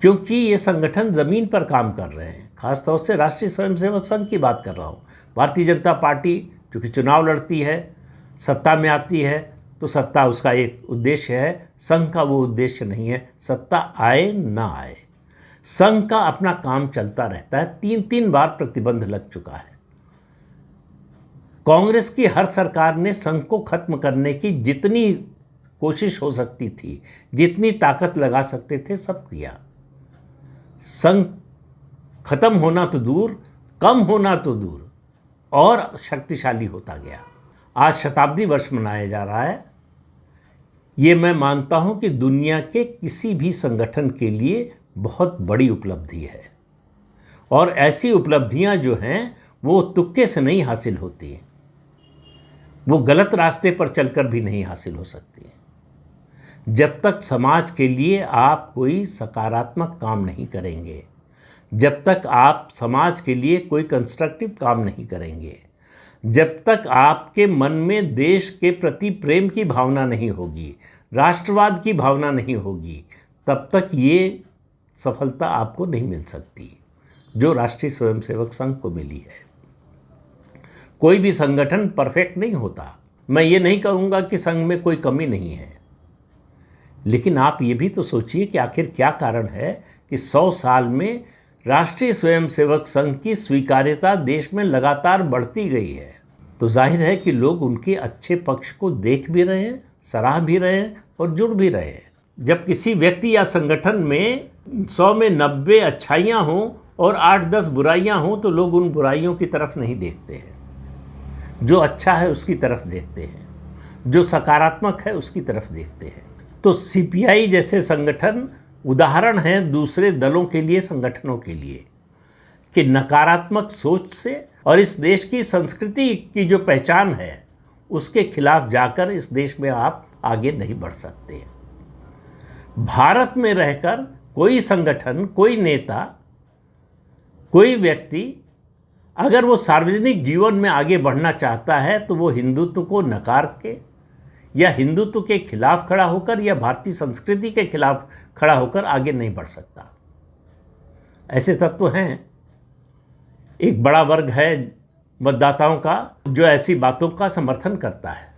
क्योंकि ये संगठन ज़मीन पर काम कर रहे हैं। खासतौर से राष्ट्रीय स्वयंसेवक संघ की बात कर रहा हूँ। भारतीय जनता पार्टी जो कि चुनाव लड़ती है, सत्ता में आती है, तो सत्ता उसका एक उद्देश्य है। संघ का वो उद्देश्य नहीं है, सत्ता आए ना आए, संघ का अपना काम चलता रहता है। 3 बार प्रतिबंध लग चुका है। कांग्रेस की हर सरकार ने संघ को खत्म करने की जितनी कोशिश हो सकती थी, जितनी ताकत लगा सकते थे, सब किया। संघ खत्म होना तो दूर, कम होना तो दूर, और शक्तिशाली होता गया। आज शताब्दी वर्ष मनाया जा रहा है। ये मैं मानता हूं कि दुनिया के किसी भी संगठन के लिए बहुत बड़ी उपलब्धि है, और ऐसी उपलब्धियां जो हैं वो तुक्के से नहीं हासिल होती हैं, वो गलत रास्ते पर चलकर भी नहीं हासिल हो सकती हैं। जब तक समाज के लिए आप कोई सकारात्मक काम नहीं करेंगे, जब तक आप समाज के लिए कोई कंस्ट्रक्टिव काम नहीं करेंगे, जब तक आपके मन में देश के प्रति प्रेम की भावना नहीं होगी, राष्ट्रवाद की भावना नहीं होगी, तब तक ये सफलता आपको नहीं मिल सकती जो राष्ट्रीय स्वयंसेवक संघ को मिली है। कोई भी संगठन परफेक्ट नहीं होता। मैं ये नहीं कहूँगा कि संघ में कोई कमी नहीं है, लेकिन आप ये भी तो सोचिए कि आखिर क्या कारण है कि 100 साल में राष्ट्रीय स्वयंसेवक संघ की स्वीकार्यता देश में लगातार बढ़ती गई है। तो जाहिर है कि लोग उनके अच्छे पक्ष को देख भी रहे हैं, सराह भी रहे हैं और जुड़ भी रहे हैं। जब किसी व्यक्ति या संगठन में 100 में 90 अच्छाइयाँ हों और 8-10 बुराइयाँ हों, तो लोग उन बुराइयों की तरफ नहीं देखते हैं। जो अच्छा है उसकी तरफ देखते हैं, जो सकारात्मक है उसकी तरफ देखते हैं। तो सीपीआई जैसे संगठन उदाहरण है दूसरे दलों के लिए, संगठनों के लिए, कि नकारात्मक सोच से और इस देश की संस्कृति की जो पहचान है उसके खिलाफ जाकर इस देश में आप आगे नहीं बढ़ सकते। भारत में रहकर कोई संगठन, कोई नेता, कोई व्यक्ति अगर वो सार्वजनिक जीवन में आगे बढ़ना चाहता है तो वो हिंदुत्व को नकार के या हिंदुत्व के खिलाफ खड़ा होकर या भारतीय संस्कृति के खिलाफ खड़ा होकर आगे नहीं बढ़ सकता। ऐसे तत्व हैं। एक बड़ा वर्ग है मतदाताओं का जो ऐसी बातों का समर्थन करता है,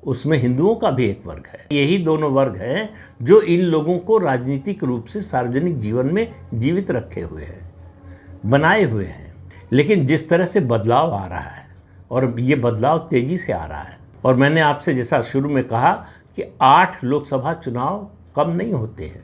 उसमें हिंदुओं का भी एक वर्ग है। यही दोनों वर्ग हैं जो इन लोगों को राजनीतिक रूप से सार्वजनिक जीवन में जीवित रखे हुए हैं, बनाए हुए हैं। लेकिन जिस तरह से बदलाव आ रहा है, और ये बदलाव तेज़ी से आ रहा है, और मैंने आपसे जैसा शुरू में कहा कि 8 लोकसभा चुनाव कम नहीं होते हैं।